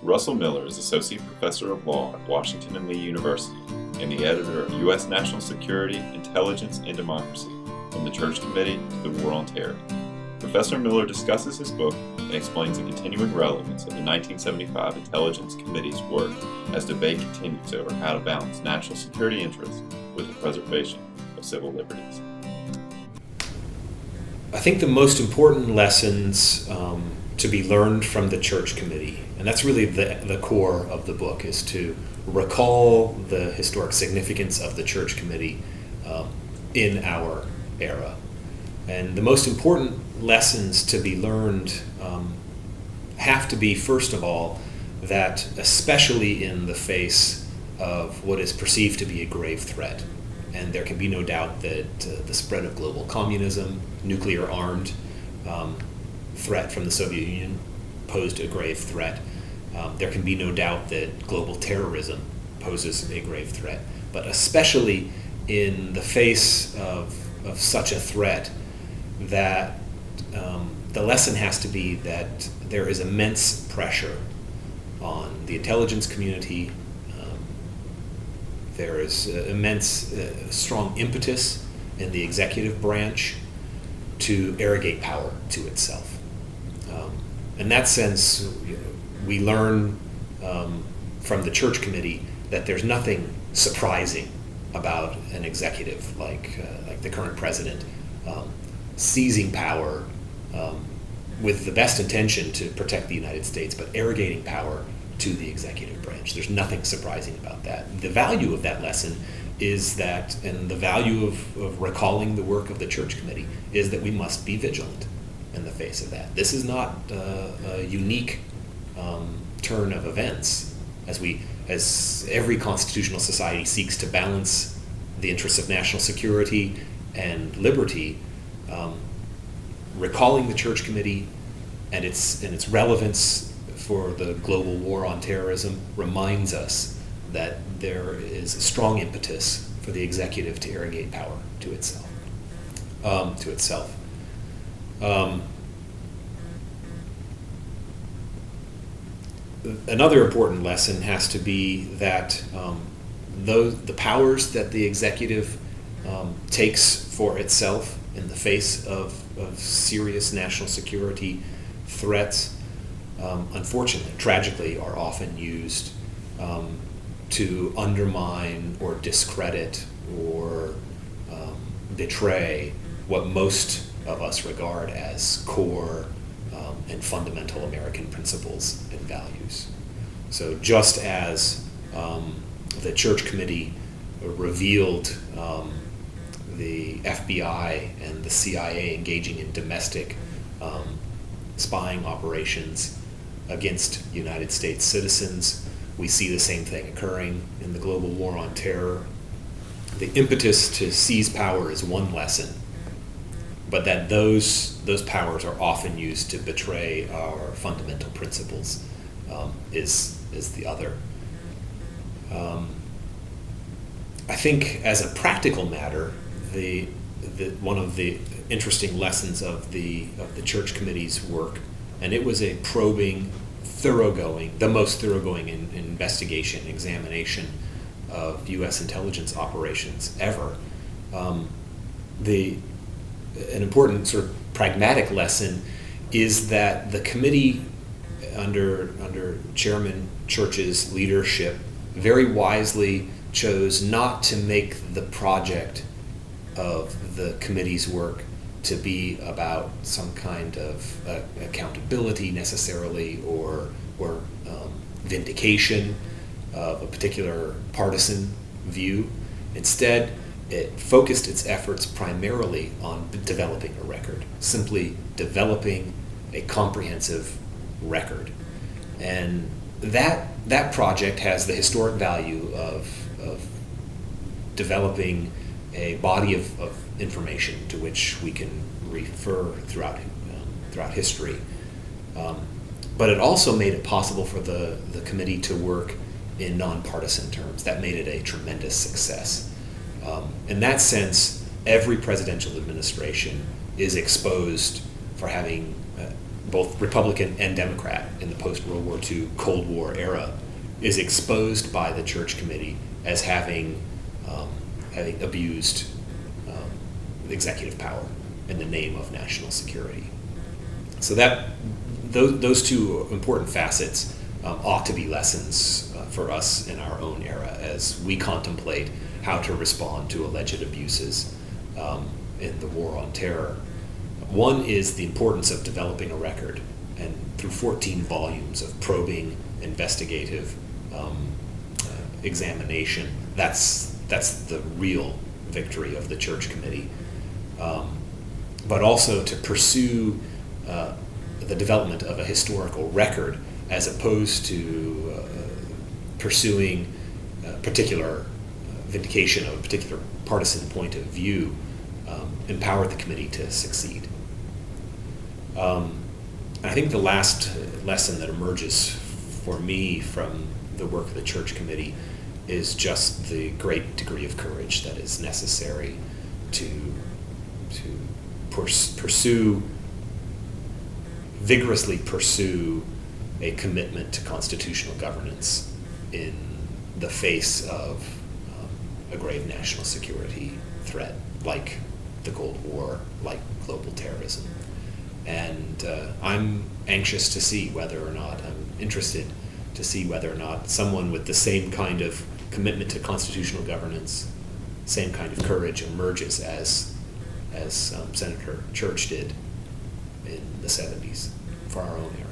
Russell Miller is Associate Professor of Law at Washington and Lee University and the editor of U.S. National Security, Intelligence, and Democracy, From the Church Committee to the War on Terror. Professor Miller discusses his book and explains the continuing relevance of the 1975 Intelligence Committee's work as debate continues over how to balance national security interests with the preservation of civil liberties. I think the most important lessons to be learned from the Church Committee, and that's really the core of the book, is to recall the historic significance of the Church Committee in our era. And the most important lessons to be learned have to be, first of all, that especially in the face of what is perceived to be a grave threat, and there can be no doubt that the spread of global communism, nuclear-armed threat from the Soviet Union posed a grave threat. There can be no doubt that global terrorism poses a grave threat. But especially in the face of such a threat, that the lesson has to be that there is immense pressure on the intelligence community. There is immense, strong impetus in the executive branch to arrogate power to itself. In that sense, we learn from the Church Committee that there's nothing surprising about an executive like the current president seizing power with the best intention to protect the United States, but arrogating power to the executive branch. There's nothing surprising about that. The value of that lesson is that, and the value of recalling the work of the Church Committee, is that we must be vigilant in the face of that. This is not a unique turn of events. As every constitutional society seeks to balance the interests of national security and liberty, recalling the Church Committee and its relevance for the global war on terrorism reminds us that there is a strong impetus for the executive to arrogate power to itself. Another important lesson has to be that the powers that the executive takes for itself in the face of serious national security threats, unfortunately, tragically, are often used to undermine or discredit or betray what most of us regard as core and fundamental American principles and values. So just as the Church Committee revealed the FBI and the CIA engaging in domestic spying operations against United States citizens, we see the same thing occurring in the global war on terror. The impetus to seize power is one lesson, but that those powers are often used to betray our fundamental principles is the other. I think, as a practical matter, one of the interesting lessons of the Church Committee's work, and it was a probing, the most thoroughgoing investigation, examination of U.S. intelligence operations ever. An important sort of pragmatic lesson is that the committee, under Chairman Church's leadership, very wisely chose not to make the project of the committee's work to be about some kind of accountability necessarily, or vindication of a particular partisan view. Instead, it focused its efforts primarily on developing a record, simply developing a comprehensive record. And that project has the historic value of developing a body of information to which we can refer throughout history. But it also made it possible for the committee to work in nonpartisan terms. That made it a tremendous success. In that sense, every presidential administration is exposed for having both Republican and Democrat in the post-World War II Cold War era, is exposed by the Church Committee as having abused executive power in the name of national security. So those two important facets ought to be lessons for us in our own era as we contemplate how to respond to alleged abuses in the war on terror. One is the importance of developing a record, and through 14 volumes of probing, investigative examination, that's the real victory of the Church Committee. But also to pursue the development of a historical record as opposed to pursuing particular vindication of a particular partisan point of view, empowered the committee to succeed. I think the last lesson that emerges for me from the work of the Church Committee is just the great degree of courage that is necessary to vigorously pursue a commitment to constitutional governance in the face of a grave national security threat like the Cold War, like global terrorism. And I'm anxious to see whether or not, I'm interested to see whether or not someone with the same kind of commitment to constitutional governance, same kind of courage emerges as Senator Church did in the 70s for our own era.